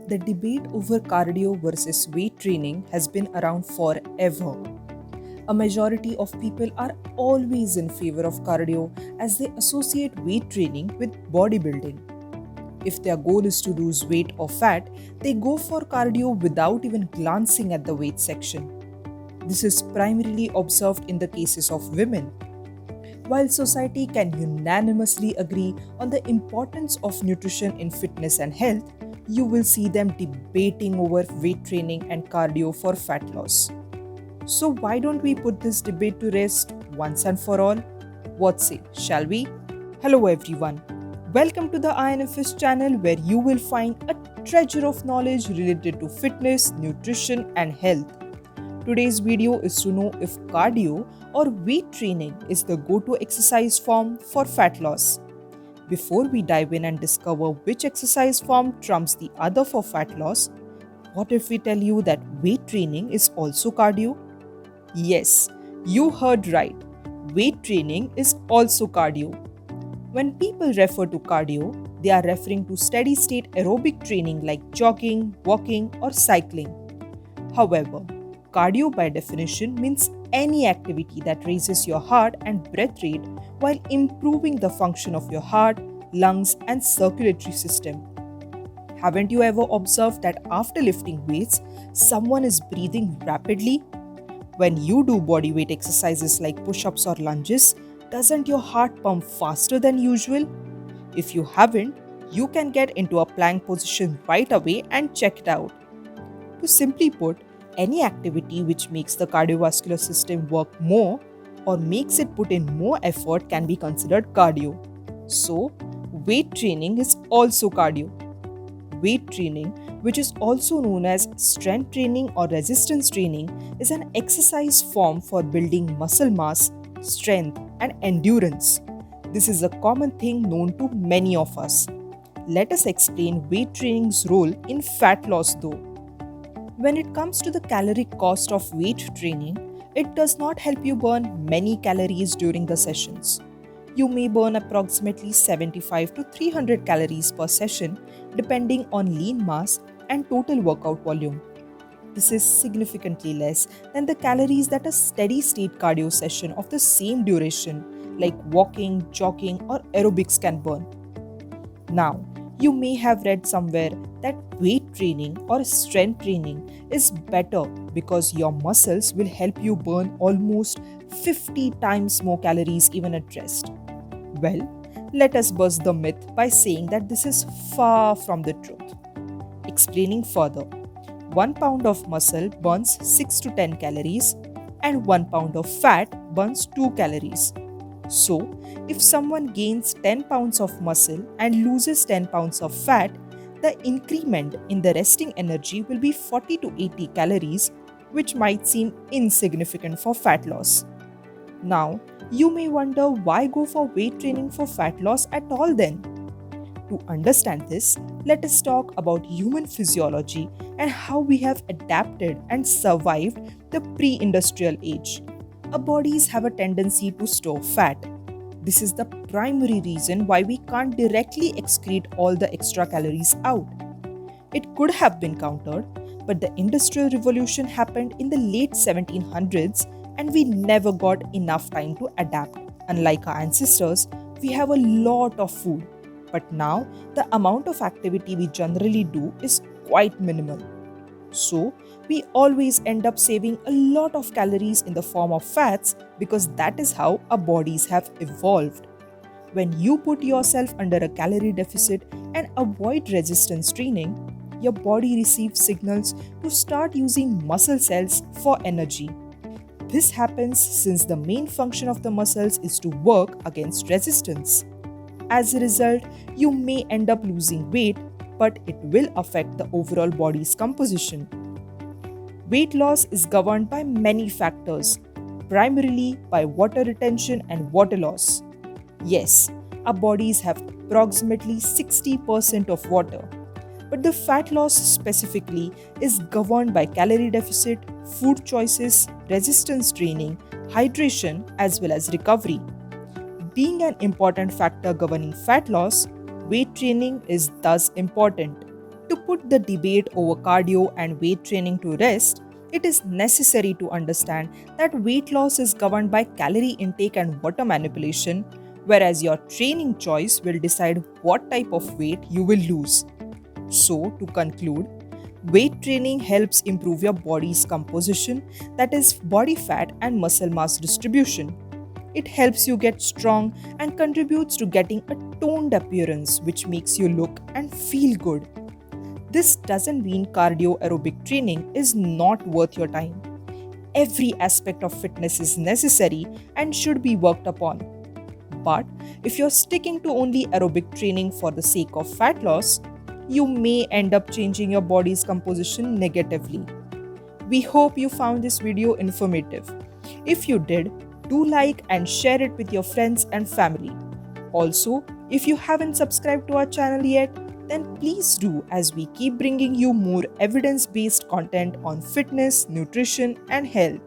The debate over cardio versus weight training has been around forever. A majority of people are always in favor of cardio as they associate weight training with bodybuilding. If their goal is to lose weight or fat, they go for cardio without even glancing at the weight section. This is primarily observed in the cases of women. While society can unanimously agree on the importance of nutrition in fitness and health, you will see them debating over weight training and cardio for fat loss. So, why don't we put this debate to rest once and for all? What say, shall we? Hello, everyone. Welcome to the INFS channel where you will find a treasure of knowledge related to fitness, nutrition, and health. Today's video is to know if cardio or weight training is the go-to exercise form for fat loss. Before we dive in and discover which exercise form trumps the other for fat loss, what if we tell you that weight training is also cardio? Yes, you heard right. Weight training is also cardio. When people refer to cardio, they are referring to steady-state aerobic training like jogging, walking, or cycling. However, cardio by definition means any activity that raises your heart and breath rate while improving the function of your heart, lungs, and circulatory system. Haven't you ever observed that after lifting weights, someone is breathing rapidly? When you do body weight exercises like push-ups or lunges, doesn't your heart pump faster than usual? If you haven't, you can get into a plank position right away and check it out. To simply put, any activity which makes the cardiovascular system work more or makes it put in more effort can be considered cardio. So, weight training is also cardio. Weight training, which is also known as strength training or resistance training, is an exercise form for building muscle mass, strength, and endurance. This is a common thing known to many of us. Let us explain weight training's role in fat loss though. When it comes to the caloric cost of weight training, it does not help you burn many calories during the sessions. You may burn approximately 75 to 300 calories per session depending on lean mass and total workout volume. This is significantly less than the calories that a steady-state cardio session of the same duration like walking, jogging, or aerobics can burn. Now, you may have read somewhere that weight training or strength training is better because your muscles will help you burn almost 50 times more calories even at rest. Well, let us bust the myth by saying that this is far from the truth. Explaining further, 1 pound of muscle burns 6 to 10 calories and 1 pound of fat burns 2 calories. So, if someone gains 10 pounds of muscle and loses 10 pounds of fat, the increment in the resting energy will be 40 to 80 calories, which might seem insignificant for fat loss. Now, you may wonder why go for weight training for fat loss at all then? To understand this, let us talk about human physiology and how we have adapted and survived the pre-industrial age. Our bodies have a tendency to store fat. This is the primary reason why we can't directly excrete all the extra calories out. It could have been countered, but the Industrial Revolution happened in the late 1700s and we never got enough time to adapt. Unlike our ancestors, we have a lot of food, but now the amount of activity we generally do is quite minimal. So, we always end up saving a lot of calories in the form of fats because that is how our bodies have evolved. When you put yourself under a calorie deficit and avoid resistance training, your body receives signals to start using muscle cells for energy. This happens since the main function of the muscles is to work against resistance. As a result, you may end up losing weight, but it will affect the overall body's composition. Weight loss is governed by many factors, primarily by water retention and water loss. Yes, our bodies have approximately 60% of water, but the fat loss specifically is governed by calorie deficit, food choices, resistance training, hydration, as well as recovery. Being an important factor governing fat loss, weight training is thus important. To put the debate over cardio and weight training to rest, it is necessary to understand that weight loss is governed by calorie intake and water manipulation, whereas your training choice will decide what type of weight you will lose. So, to conclude, weight training helps improve your body's composition, that is, body fat and muscle mass distribution. It helps you get strong and contributes to getting a toned appearance, which makes you look and feel good. This doesn't mean cardio aerobic training is not worth your time. Every aspect of fitness is necessary and should be worked upon. But if you're sticking to only aerobic training for the sake of fat loss, you may end up changing your body's composition negatively. We hope you found this video informative. If you did, do like and share it with your friends and family. Also, if you haven't subscribed to our channel yet, then please do, as we keep bringing you more evidence-based content on fitness, nutrition, and health.